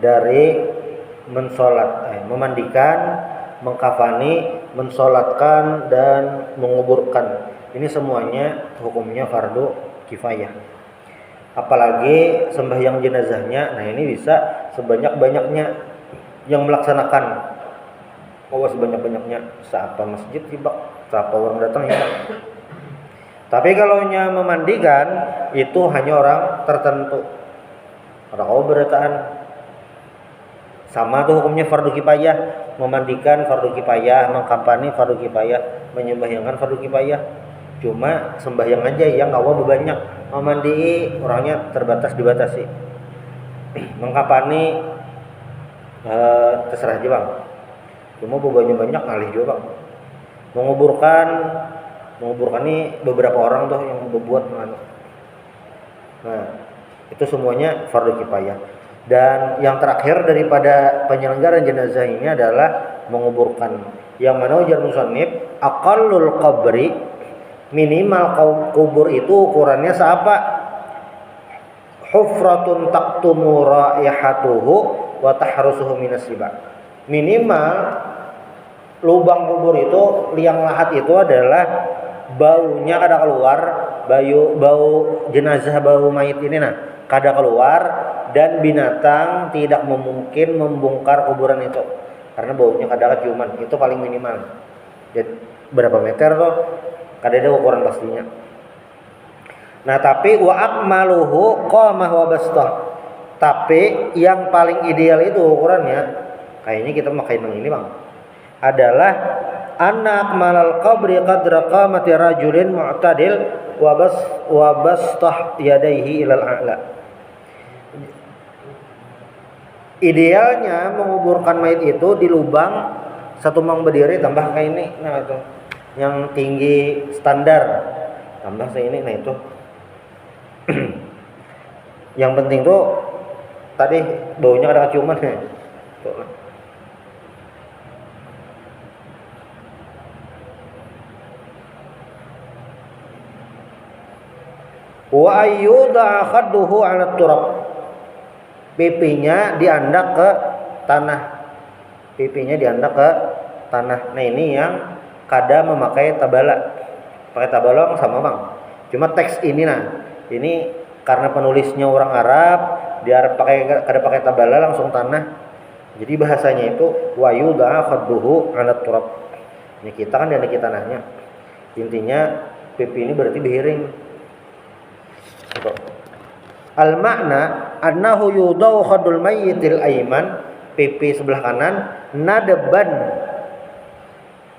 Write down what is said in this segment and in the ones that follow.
dari memandikan, mengkafani, mensolatkan dan menguburkan. Ini semuanya hukumnya fardu kifayah. Apalagi sembahyang jenazahnya, nah ini bisa sebanyak-banyaknya yang melaksanakan. Sebanyak-banyaknya seapa masjid tiba, seapa orang datang ya. Tapi kalau memandikan itu hanya orang tertentu. Orang berataan sama tuh hukumnya fardu kifayah, memandikan fardu kifayah, mengkampani fardu kifayah, menyembahyangkan fardu kifayah. Cuma sembahyang aja yang awal banyak, memandi orangnya dibatasi. Mengkampani terserah aja bang. Cuma bebannya banyak ngalih juga bang. Menguburkan ini beberapa orang tuh yang berbuat. Nah itu semuanya fardu kifayah. Dan yang terakhir daripada penyelenggaraan jenazah ini adalah menguburkan. Yang mana ujar musannif, aqallul qabri, minimal kubur itu ukurannya seapa? Hufratun taqtumu raihatuhu wa tahrusuhu minas riba. Minimal lubang kubur itu, liang lahat itu adalah baunya kada keluar, bau jenazah, bau mayit ini kada keluar, dan binatang tidak memungkin membongkar kuburan itu karena baunya kada keciuman. Itu paling minimal. Jadi berapa meter tuh kada ada ukuran pastinya. Nah tapi wa akmaluhu qamah wa bastah. Tapi yang paling ideal itu ukurannya, kayaknya kita pakai yang ini bang, adalah anak malal qabri qadra qamati rajulin mu'tadil wa bastah yadaihi ilal a'la. Idealnya menguburkan mayit itu di lubang satu mang berdiri tambah kayak ini. Nah itu yang tinggi standar tambah kayak ini. Nah itu yang penting tuh tadi baunya ada keciuman ya. Tuh. Wa ayyuda khadduhu 'ala turab. Pipinya diandak ke tanah. Nah ini yang kada memakai tabala. Pakai tabala sama bang. Cuma teks ini ini karena penulisnya orang Arab, dia kada pakai tabala langsung tanah. Jadi bahasanya itu wa ayyuda khadduhu 'ala turab. Ini kita kan diandak tanahnya. Intinya pipi ini berarti bihiring. Al makna annahu yudau khadul mayyitil aiman, pipi sebelah kanan, nadban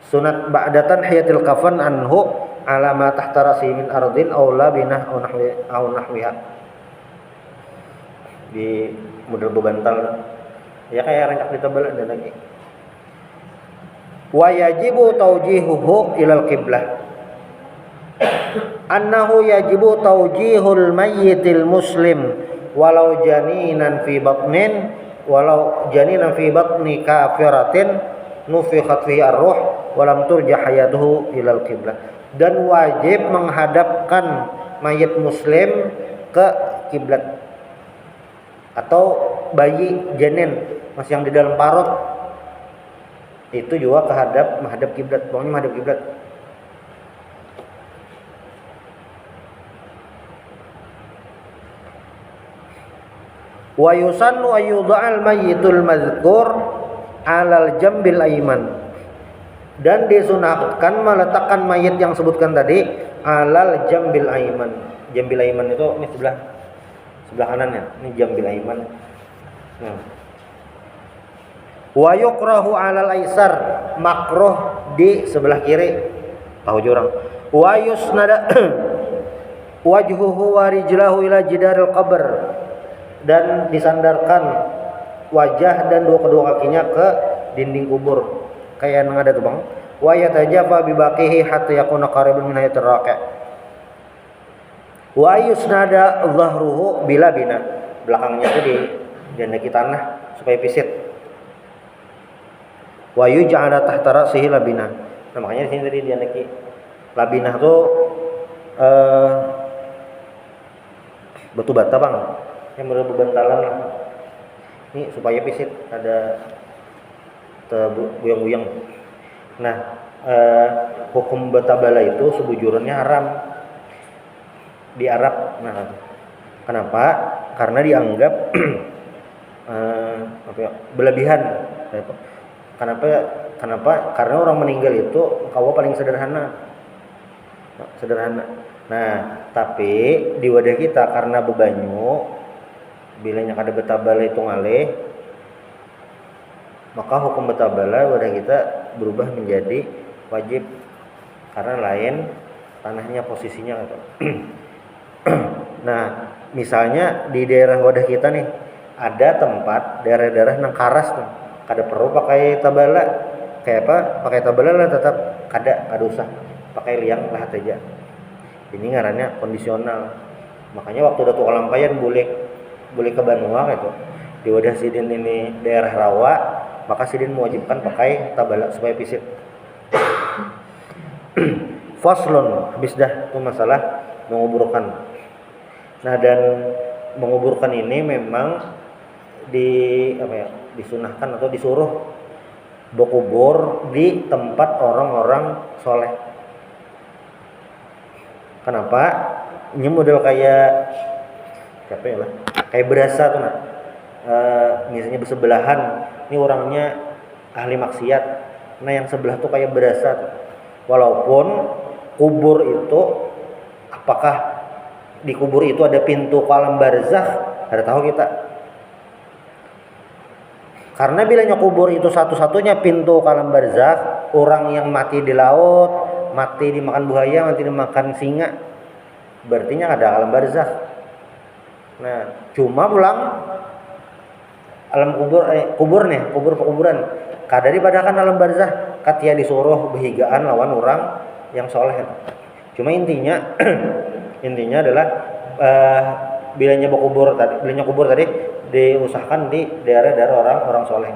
sunat ba'datan hayatil kafan anhu ala ma tahta rasi min ardin aw labinah aw nahwiha. Di model bebantal ya kayak rancak ditebal dan lagi. Wa yajibu tawjihuhu ilal qiblah. Annahu yajibu tawjihul mayyitil muslim walau janinan fi batni kafiratin nufikhat fihi ar-ruh walam turja hayatuhu ilal qiblah. Dan wajib menghadapkan mayit muslim ke kiblat. Atau bayi janin masih yang di dalam parut itu juga menghadap kiblat. Pokoknya menghadap kiblat. Wa yusannu ayyudha'al mayyitul mazkur 'alal jambil aiman. Dan disunahkan meletakkan mayit yang sebutkan tadi 'alal jambil aiman. Jambil aiman itu ini sebelah kanannya. Ini jambil aiman. Wa yukrahu 'alal aisar, makruh di sebelah kiri. Tahu jurang. Wa yusnada wajhuhu wa rijlahu ila jidaril qabr. Dan disandarkan wajah dan kedua kakinya ke dinding kubur kayak yang ada tuh bang. Wa yatajafa bi baqihi hatta yakuna qariban min hayatir raqi'. Wa yusnada dhahruhu bila bina, belakangnya itu diandaki tanah supaya pisit. Wa yuj'ala tahta ra'sihi labina. Nah makanya di sini tadi diandaki labinah tuh batu bata bang, yang berbentalan lah. Ini supaya pisit ada buyang-buyang. Nah, hukum batabala itu sebujurnya haram di Arab. Nah, kenapa? Karena dianggap berlebihan. Kenapa? Karena orang meninggal itu kawa paling sederhana. Nah, tapi di wadah kita karena bebanyu, bilanya kada betabala itu ngalih, maka hukum betabala wadah kita berubah menjadi wajib karena lain tanahnya posisinya gitu. Nah, misalnya di daerah wadah kita nih ada tempat daerah-daerah nang karas tuh, kada perlu pakai tabala. Kayak apa? Pakai tabala lah tetap kada usah pakai liang lahat aja. Ini ngarannya kondisional. Makanya waktu Datuk Kalampayan boleh ke Banua gitu. Di wadah sidin ini daerah rawa, maka sidin mewajibkan pakai tabala supaya pisit. Faslun, habis dah itu masalah menguburkan. Nah, dan menguburkan ini memang disunahkan atau disuruh berkubur di tempat orang-orang soleh. Kenapa? Ini model kayak siapa ya lah? Kayak berasa tuh nah. Misalnya bersebelahan, ini orangnya ahli maksiat. Nah, yang sebelah tuh kayak berasa tuh. Walaupun kubur itu, apakah di kubur itu ada pintu ke alam barzakh? Ada tahu kita? Karena bilanya kubur itu satu-satunya pintu ke alam barzakh, orang yang mati di laut, mati dimakan buaya, mati dimakan singa, berartinya ada alam barzakh. Nah, cuma pulang alam kuburan. Kada dipadakan alam barzakh, katia disuruh behigaan lawan orang yang soleh. Cuma intinya adalah bilanya kubur tadi diusahakan di daerah-daerah orang soleh.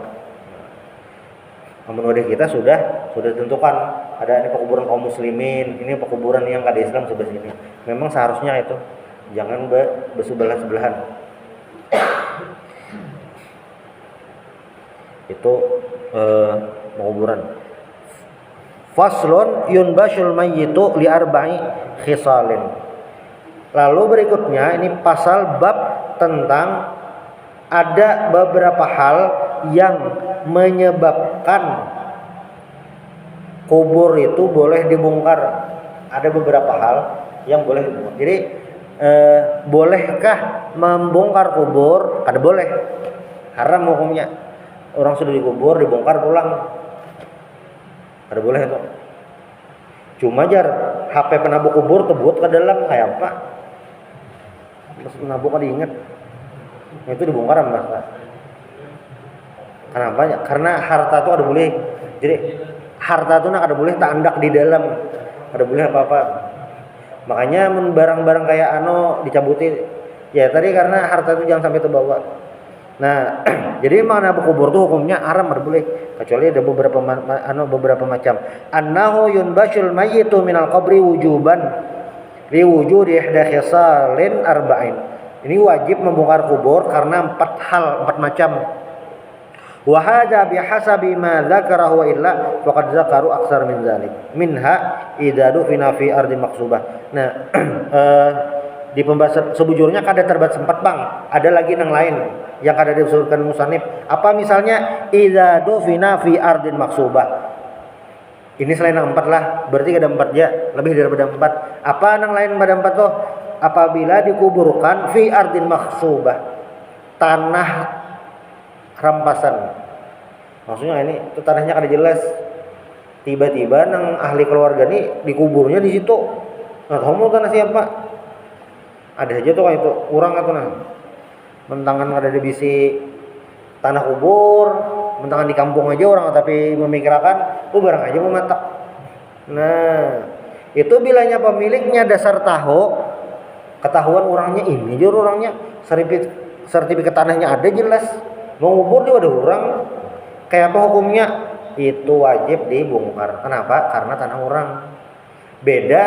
Namun wadah kita sudah ditentukan ada ini pekuburan kaum muslimin, ini pekuburan yang kada Islam sebelah sini. Memang seharusnya itu jangan bersebelah-sebelahan. Itu pekuburan. Faslun yunbashul mayyitu li arba'i khisalin. Lalu berikutnya ini pasal bab tentang ada beberapa hal yang menyebabkan kubur itu boleh dibongkar. Ada beberapa hal yang boleh dibongkar. Jadi bolehkah membongkar kubur? Kada boleh. Haram hukumnya. Orang sudah dikubur dibongkar pulang. Kada boleh itu. Cuma jar HP penabuk kubur tebut ke dalam kayak apa? Terus penabuk kada ingat. Nah, itu dibongkar Mas. Kenapa? Karena harta itu kada boleh. Jadi harta itu kada boleh tandak di dalam. Kada boleh apa-apa. Makanya barang-barang kayak dicabuti. Ya tadi karena harta itu jangan sampai terbawa. Nah, jadi mana kubur tuh hukumnya haram kada boleh. Kecuali ada beberapa macam. Annahu yunbashul mayyitu minal qabri wujuban li wujudi ihda khisalin arba'in. Ini wajib membongkar kubur karena 4 macam. Wa hadza bihasabi ma dzakarahu wa illa faqad zakaru aksar min dzalik. Minha idadu fi ardi maqsubah. Nah, di pembahasan sebujurnya kada terbatas 4 bang. Ada lagi yang lain yang kada disebutkan musannif. Apa misalnya idadu fi ardin maqsubah. Ini selain yang 4 lah, berarti ada 4 ya, lebih daripada 4. Apa yang lain pada 4 tuh? Apabila dikuburkan fi ardin maqsubah, tanah rampasan. Maksudnya ini itu tanahnya kada jelas. Tiba-tiba nang ahli keluarga nih dikuburnya di situ. Nah, tahu mau tanah siapa? Ada aja tuh kayak itu, kurang atau nah. Mentangan ada di bisi tanah kubur, mentangan di kampung aja orang tapi memikirkan tuh barang aja mematak. Nah, itu bilanya pemiliknya dasar tahu, ketahuan orangnya ini jur orangnya sertifikat tanahnya ada jelas. Mau ngubur dia ada orang. Kayak apa hukumnya? Itu wajib dibongkar. Kenapa? Karena tanah orang. Beda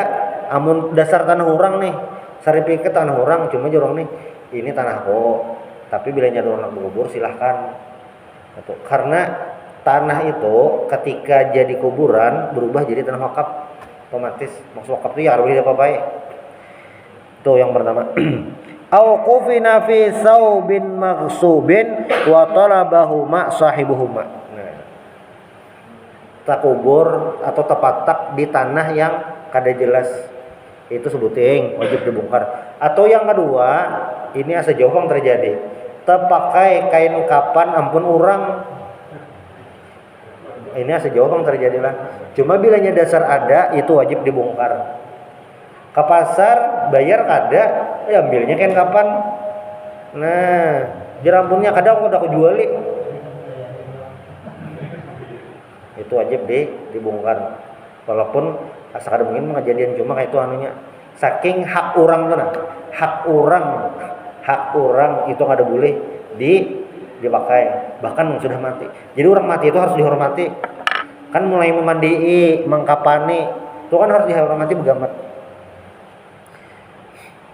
amun dasar tanah orang nih. Sertifikat tanah orang cuma jorong nih. Ini tanahku. Tapi bila ada orang berkubur silahkan. Gitu. Karena tanah itu ketika jadi kuburan berubah jadi tanah wakaf otomatis. Maksud wakaf itu ya harus apa-apa. Itu yang pertama. Au qufina fi saubin maghsubin wa talabahu ma sahibuhuma. Nah, takubur atau tepatak di tanah yang kada jelas itu sebuting wajib dibongkar. Atau yang kedua, ini asa jauh yang terjadi. Tepakai kain kapan ampun orang. Ini asa jauh yang terjadi lah. Cuma bilanya dasar ada itu wajib dibongkar. Ke pasar bayar kada, ya ambilnya kain kapan. Nah, jerampunnya kada aku udah kejuali. Itu wajib dibongkar. Walaupun asa kada mungkin kejadian cuma kayak itu anunya. Saking hak orang tuh nah. Hak orang itu kada boleh dipakai. Bahkan sudah mati. Jadi orang mati itu harus dihormati. Kan mulai memandii, mengkapani, itu kan harus dihormati begamat.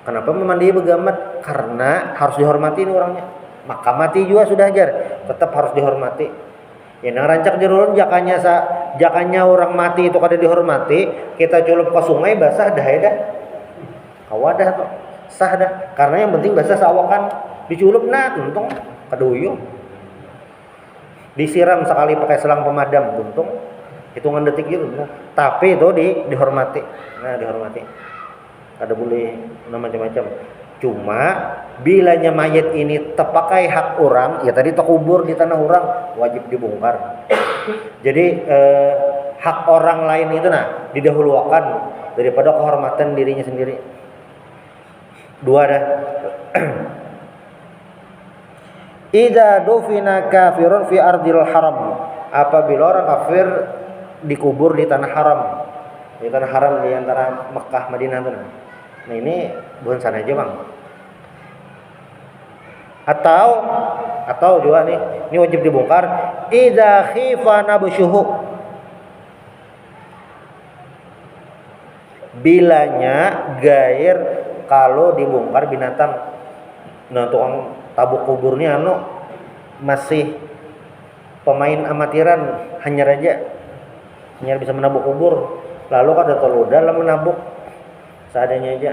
Kenapa memandai begamat? Karena harus dihormati ini orangnya. Maka mati juga sudah ajar, tetap harus dihormati. Ya nang rancak jerulun jakanya orang mati itu kada dihormati, kita culup ke sungai basah dah ya dah. Kawadah tuh sah dah. Karena yang penting basah sawakan diculup nah tuntung kaduyung. Disiram sekali pakai selang pemadam tuntung hitungan detik gitu. Tapi itu dihormati. Nah, dihormati. Ada boleh macam-macam. Cuma bilanya mayat ini terpakai hak orang, ya tadi terkubur di tanah orang wajib dibongkar. Jadi hak orang lain itu nah didahulukan daripada kehormatan dirinya sendiri. Dua dah. Idza dufina kafirun fi ardil haram. Apabila orang kafir dikubur di tanah haram. Di tanah haram di antara Mekah Madinah itu. Nah ini bukan sana aja bang. Atau juga nih, ini wajib dibongkar. Idza khifa nabshuhu. Bilanya gair kalau dibongkar binatang. Nah tukang tabuk kuburnya masih pemain amatiran, hanya bisa menabuk kubur. Lalu kada telu dalam menabuk seadanya aja.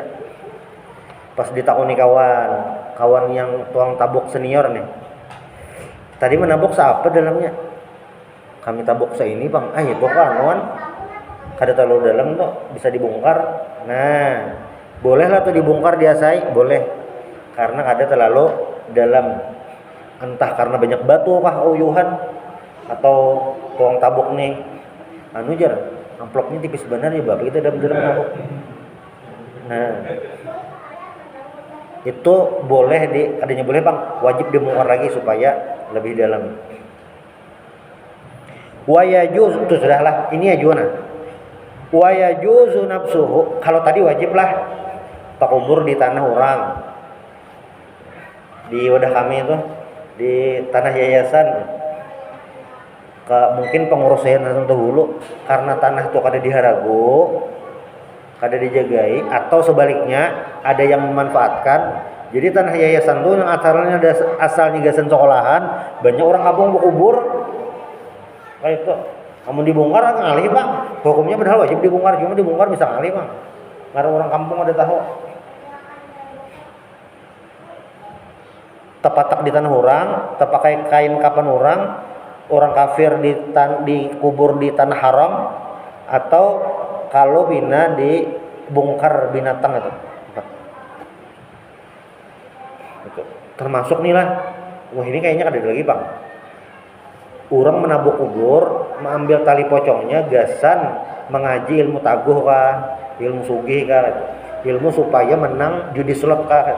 Pas ditakoni kawan yang tuang tabuk senior nih. Tadi menabuk siapa dalamnya? Kami tabuk ini bang. Itu kan kada terlalu dalam tuh bisa dibongkar. Nah, bolehlah tuh dibongkar diasai, boleh. Karena kada terlalu dalam. Entah karena banyak batu kah uyuhan atau tuang tabuk nih amplopnya tipis benar ya bapak kita dalam menabuk. Nah, itu boleh adanya boleh bang, wajib dibongkar lagi supaya lebih dalam. Wa yajuz itu sudahlah, ini ajuana. Wa yajuzu nafsuhu, kalau tadi wajib lah takubur di tanah orang. Di wadah kami itu di tanah yayasan. Mungkin pengurus yayasan dahulu karena tanah itu kada diharagu, kada dijagai, atau sebaliknya ada yang memanfaatkan. Jadi tanah yayasan tuh yang asalnya gasan sekolahan, banyak orang kampung berkubur kayak itu. Namun dibongkar ngalih bang, hukumnya padahal wajib dibongkar, cuma dibongkar bisa ngalih bang, karena orang kampung ada tahu. Tepatak di tanah orang, terpakai kain kapan orang kafir dikubur di tanah haram, atau kalau bina dibongkar binatang itu. Termasuk nih lah, wah ini kayaknya ada lagi bang. Orang menabuk kubur, mengambil tali pocongnya, gasan mengaji ilmu taguh kah, ilmu sugih kah, ilmu supaya menang judi slot kah.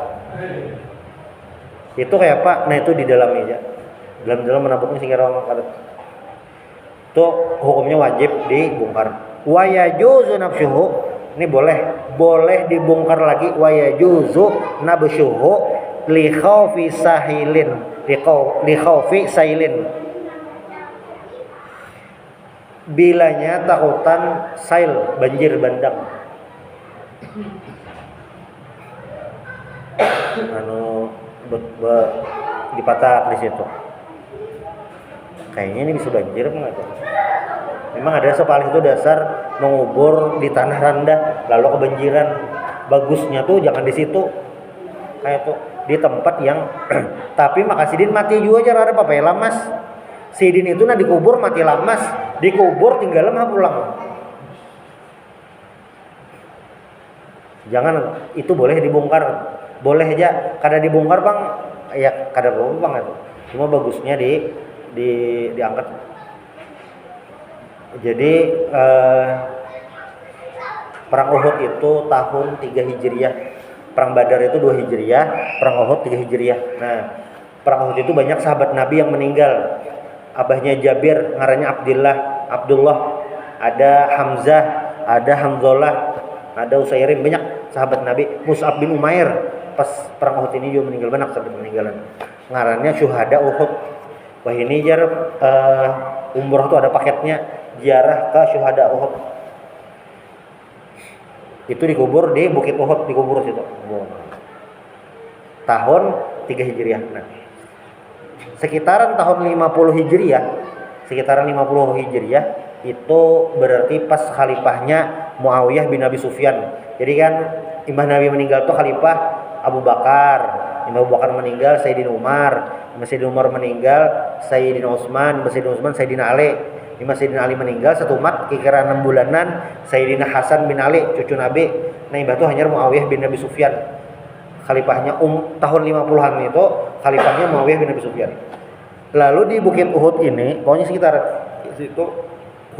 Itu kayak apa? Nah itu di dalamnya aja. Dalam menabuknya sehingga orang kadet. Itu hukumnya wajib dibongkar. Wa yajuzu nabshuhu, ini boleh dibongkar lagi. Wa yajuzu nabshuhu li khaufi sahilin, li khaufi sailin. Bilanya takutan sail, banjir bandang. dipatak di situ. Kayaknya ini bisa banjir enggak tuh? Memang ada sepalih itu dasar mengubur di tanah rendah lalu kebanjiran. Bagusnya tuh jangan di situ. Kayak tuh di tempat yang tapi maka Sidin mati juga aja ada apa ya lamas. Sidin itu nah dikubur mati lamas, dikubur tinggal mah pulang. Jangan itu boleh dibongkar. Boleh aja kada dibongkar Bang. Ya kada apa Bang itu. Cuma bagusnya diangkat. Jadi perang Uhud itu tahun 3 Hijriah. Perang Badar itu 2 Hijriah, perang Uhud 3 Hijriah. Nah, perang Uhud itu banyak sahabat Nabi yang meninggal. Abahnya Jabir, ngarannya Abdullah, ada Hamzah, ada Hamzullah, ada Usairim, banyak sahabat Nabi. Mus'ab bin Umair pas perang Uhud ini juga meninggal, banyak sahabat meninggalan. Ngarannya syuhada Uhud. Wah ini jar umroh tuh ada paketnya, ziarah ke syuhada Uhud. Itu dikubur di Bukit Uhud, dikubur situ. Tahun 3 Hijriah. Nah, sekitaran tahun 50 Hijriah, itu berarti pas khalifahnya Muawiyah bin Abi Sufyan. Jadi kan Imam Nabi meninggal tuh khalifah Abu Bakar. Imam Abu Bakar meninggal Sayyidina Umar. Imam Sayyidina Umar meninggal Sayyidina Utsman. Imam Sayyidina Utsman Sayyidina Ali. Imam Sayyidina Ali meninggal satu umat kira 6 bulanan Sayyidina Hasan bin Ali cucu Nabi. Nah itu hanya Muawiyah bin Abi Sufyan. Khalifahnya tahun 50-an itu khalifahnya Muawiyah bin Abi Sufyan. Lalu di Bukit Uhud ini pokoknya sekitar situ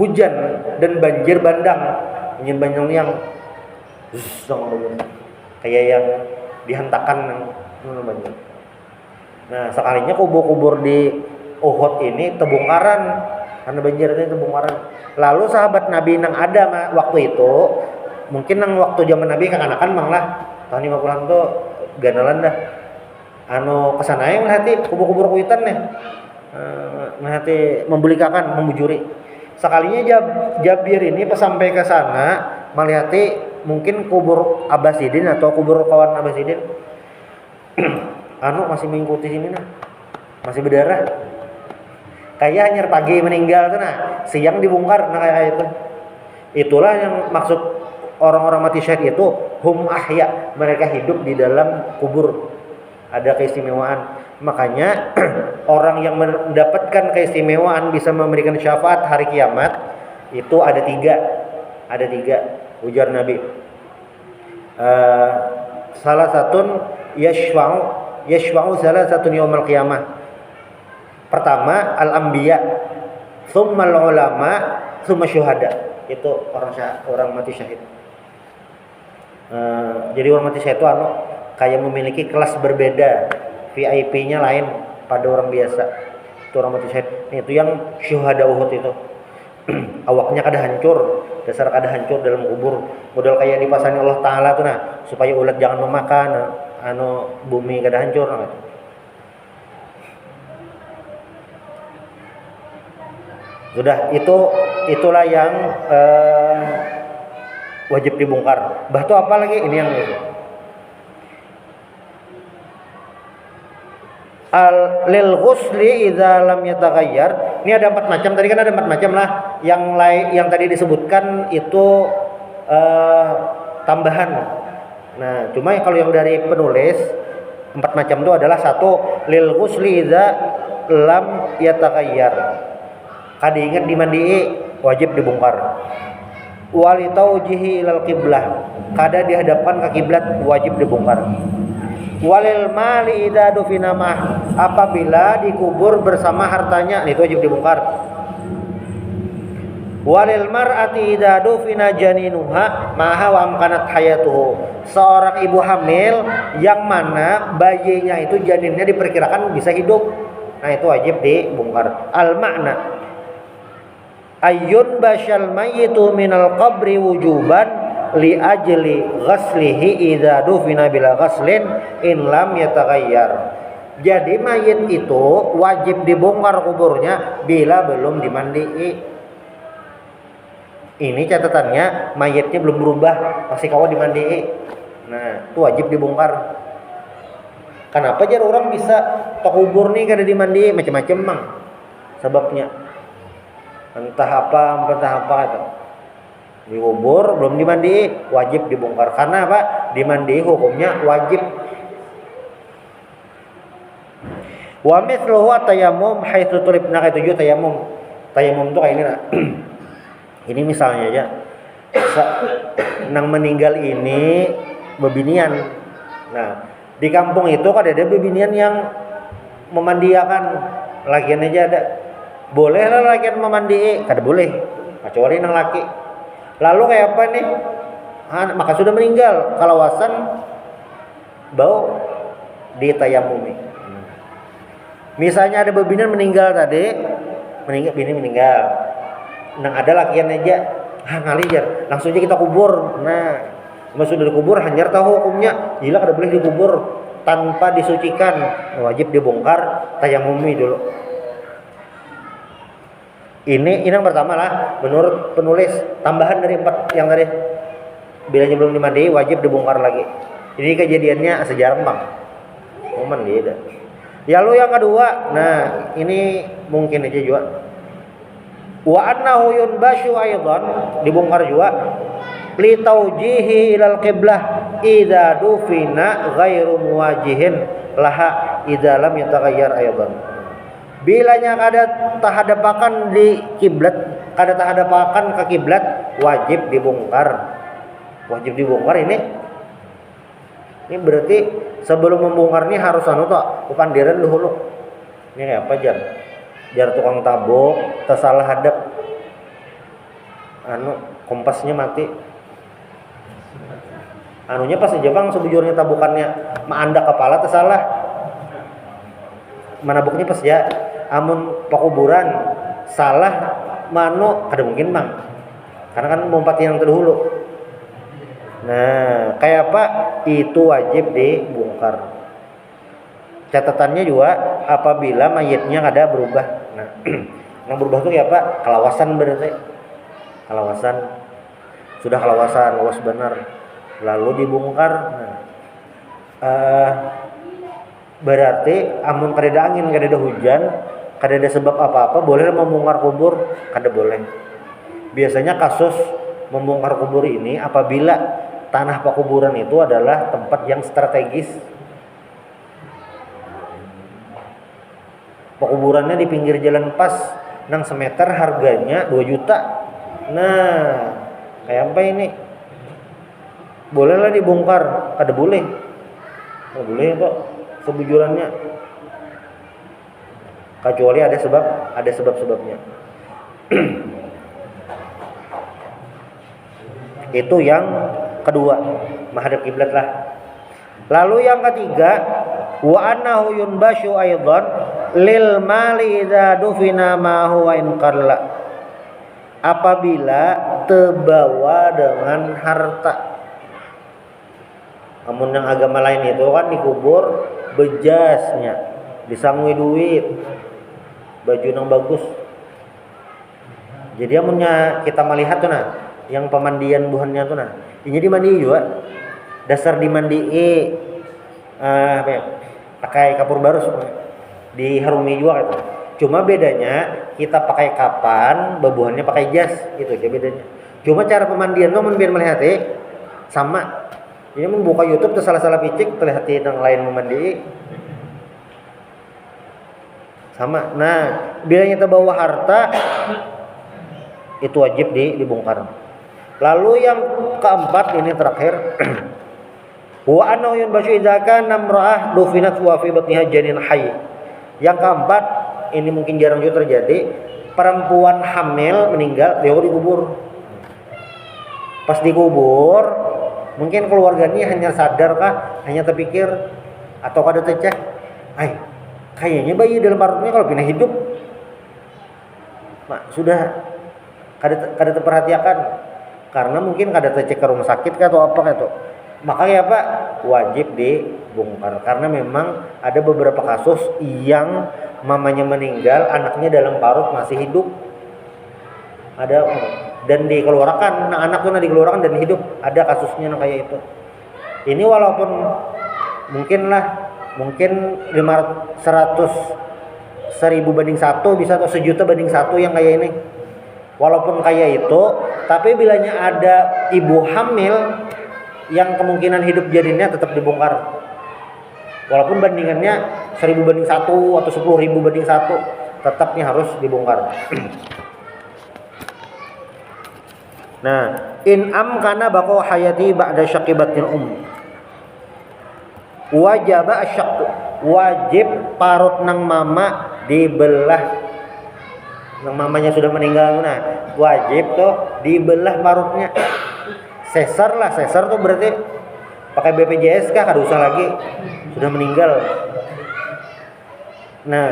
hujan dan banjir bandang. Banjir yang kayak yang dihantakan banjir. Nah, sekalinya kubur-kubur di Uhud ini terbongkaran karena banjir itu terbongkaran. Lalu sahabat Nabi nang ada waktu itu, mungkin nang waktu zaman Nabi kekanakan mang lah tahun 50-an tuh ganalan dah. Anu kesana yang hati kubur-kubur kuitan nih. Hati membulikakan, membujuri. Sekalinya Jabir ini pas sampai ke sana melihati mungkin kubur Abbasidin atau kubur kawan Abbasidin. Anu masih mengikuti sini nah. Masih berdarah. Kayak hanya pagi meninggal tuh nah, siang dibongkar nah kayak itu. Itulah yang maksud orang-orang mati syahid itu hum ahya, mereka hidup di dalam kubur. Ada keistimewaan. Makanya orang yang mendapatkan keistimewaan bisa memberikan syafaat hari kiamat itu ada tiga ujar Nabi. Salah satu yashfa'u salah satu yaumul qiyamah. Pertama al-anbiya, tsumma al-ulama, tsumma syuhada. Itu orang mati syahid. Jadi orang mati syahid itu kayak memiliki kelas berbeda, VIP-nya lain pada orang biasa. Itu orang mati syahid. Itu yang syuhada Uhud itu. Awaknya kada hancur, dasar kada hancur dalam kubur. Modal kayak dipasani Allah Taala tuh nah, supaya ulat jangan memakan, bumi kada hancur nah. Sudah itulah yang wajib dibongkar. Bah itu apa lagi? Ini yang itu. Lil ghusli idza lam yataghayyar. Ini ada 4 macam. Tadi kan ada 4 macam lah. Yang tadi disebutkan itu tambahan. Nah, cuma kalau yang dari penulis 4 macam itu adalah 1 lil ghusli idza lam yataghayyar. Kada ingat dimandii wajib dibongkar. Wali taujihi ilal qiblah. Kada dihadapkan ke kiblat wajib dibongkar. Walil mali idza dufina mah, apabila dikubur bersama hartanya itu wajib dibongkar. Walil mar'ati idza dufina janinuha maha wa amkanat hayatuhu, seorang ibu hamil yang mana bayinya itu janinnya diperkirakan bisa hidup, nah itu wajib dibongkar. Al makna ayyun basyal mayyitu minal qabri wujuban li ajli ghaslihi idza dufina bila ghaslin in lam yataghayyar. Jadi mayit itu wajib dibongkar kuburnya bila belum dimandii. Ini catatannya mayitnya belum berubah, masih kawat dimandii. Nah, itu wajib dibongkar. Kenapa jar orang bisa kubur nih kada dimandi macam-macam mang sebabnya. Entah apa itu. Dikubur belum dimandi wajib dibongkar. Karena apa? Dimandi hukumnya wajib. Wa mithluhu tayammum haitsu tulibna ketujuh tayamum. Tayamum itu kayak ini nah. Ini misalnya aja. Nang meninggal ini bebinian. Nah, di kampung itu kan ada bebinian yang memandiakan lakian aja ada. Boleh lah lakian memandi, kada boleh. Kecuali nang laki. Lalu kayak apa nih? Maka sudah meninggal, kalawasan bau ditayamumi. Misalnya ada bebinian meninggal tadi, meninggal. Nang ada lakian aja, ngalijar, langsung aja kita kubur. Nah, sudah dikubur, hanyar tahu hukumnya. Gila kada boleh dikubur tanpa disucikan, wajib dibongkar, tayamumi dulu. Ini yang pertama lah, menurut penulis tambahan dari 4 yang tadi. Bilanya belum dimandi, wajib dibongkar lagi. Ini kejadiannya sejarah bang. Momen dia. Lalu yang kedua, nah ini mungkin aja juga. Wa annahu yunbashu aidan, dibongkar juga. Li taujihi ilal qiblah idza dufina ghairu muwajihin laha idza lam yataghayyar aidan. Bilanya kada tahadapakan di kiblat, kada tahadapakan ke kiblat, wajib dibongkar. Wajib dibongkar ini berarti sebelum membongkar ini harus upandiran dulu. Ini kayak apa jar tukang tabok tersalah hadap kompasnya mati. Anunya pas aja bang sebujurnya tabukannya maandak kepala tersalah. Manabuknya pas ya amun pakuburan salah mano kada mungkin bang. Karena kan mumpati yang terdahulu. Nah, kayak apa? Itu wajib dibongkar. Catatannya juga apabila mayitnya ada berubah. Nah, yang berubah itu kayak apa? Kalawasan berarti. Kalawasan. Sudah kalawasan, lawas benar. Lalu dibongkar. Nah, berarti amun kada ada angin, kada ada hujan, kada ada sebab apa-apa, boleh membongkar kubur? Kada boleh. Biasanya kasus membongkar kubur ini apabila tanah pekuburan itu adalah tempat yang strategis. Pekuburannya di pinggir jalan pas, nang semeter harganya 2 juta. Nah, kayak apa ini? Bolehlah dibongkar, kada boleh. Kada boleh kok sebujurannya. Kecuali ada sebab-sebabnya. Itu yang kedua, menghadap kiblat lah. Lalu yang ketiga, wa annahu yunbashu aidan lil mali idza dufina ma huwa in qalla. Apabila terbawa dengan harta. Amun yang agama lain itu kan dikubur bejasnya, disangui duit, baju nang bagus. Jadi amunnya kita melihat tuh nah, yang pemandian buhannya tuh nah, ini dimandi juga. Dasar dimandi pakai kapur baru diharumi juga gitu. Cuma bedanya kita pakai kapan, babuhannya pakai jas, itu aja bedanya. Cuma cara pemandian tuh biar melihat sama. Ini membuka YouTube tuh salah-salah picik terlihat yang lain memandi sama. Nah, bila kita bawa harta itu wajib dibongkar. Lalu yang keempat ini terakhir, wa annahu yunbashu idza kana imra'ah dufinat wa fi batniha janin hayy. Yang keempat, ini mungkin jarang juga terjadi, perempuan hamil meninggal dia dikubur. Pas dikubur, mungkin keluarganya hanya sadar kah, hanya terpikir atau kada tercek, kayaknya bayi dalam perutnya kalau pindah hidup, sudah kada terperhatikan. Karena mungkin kada tercek ke rumah sakit atau apa gitu. Makanya Pak wajib dibongkar karena memang ada beberapa kasus yang mamanya meninggal, anaknya dalam parut masih hidup. Ada dan dikeluarkan, anak tuh dikeluarkan dan hidup. Ada kasusnya kayak itu. Ini walaupun mungkinlah mungkin 100 1000 banding 1 bisa, atau 1.000.000 banding 1 yang kayak ini. Walaupun kayak itu, tapi bilanya ada ibu hamil yang kemungkinan hidup janinnya tetap dibongkar. Walaupun bandingannya 1000 banding 1 atau 10.000 banding 1, tetapnya harus dibongkar. Nah, in amkana baqo hayati ba'da syaqibatil wajib asyaqqu, wajib parut nang mama dibelah. Nang mamanya sudah meninggal, nah wajib tuh dibelah parutnya. Sesar tuh berarti pakai BPJS kah, kada usah lagi, sudah meninggal. Nah,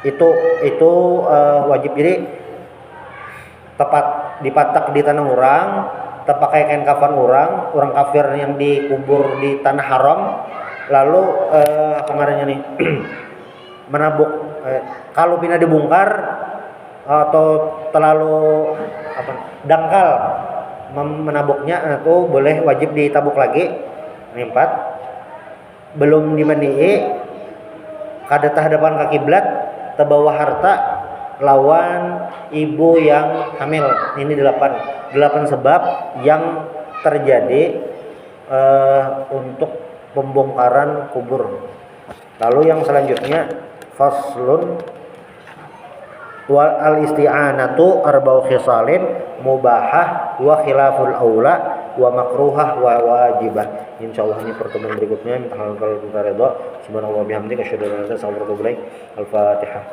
itu wajib. Jadi tepat dipatak di tanah orang, terpakai kain kafan orang kafir yang dikubur di tanah haram, lalu apa namanya nih menabuk. Kalau pina dibongkar atau terlalu dangkal menabuknya, itu boleh wajib ditabuk lagi. Ini 4. Belum dimandii, kada hadapan ke kiblat, terbawa harta lawan ibu yang hamil. Ini 8 sebab yang terjadi untuk pembongkaran kubur. Lalu yang selanjutnya, faslun wal al isti'anatu arba'u khisalin mubahah wa khilaful aula wa makruhah wa wajibah. Insyaallah ini pertemuan berikutnya. Minta kalau kita redha. Subhanallah bihamdika asyhadu an la ilaha illa anta astaghfiruka wa atubu ilaik. Al-Fatihah.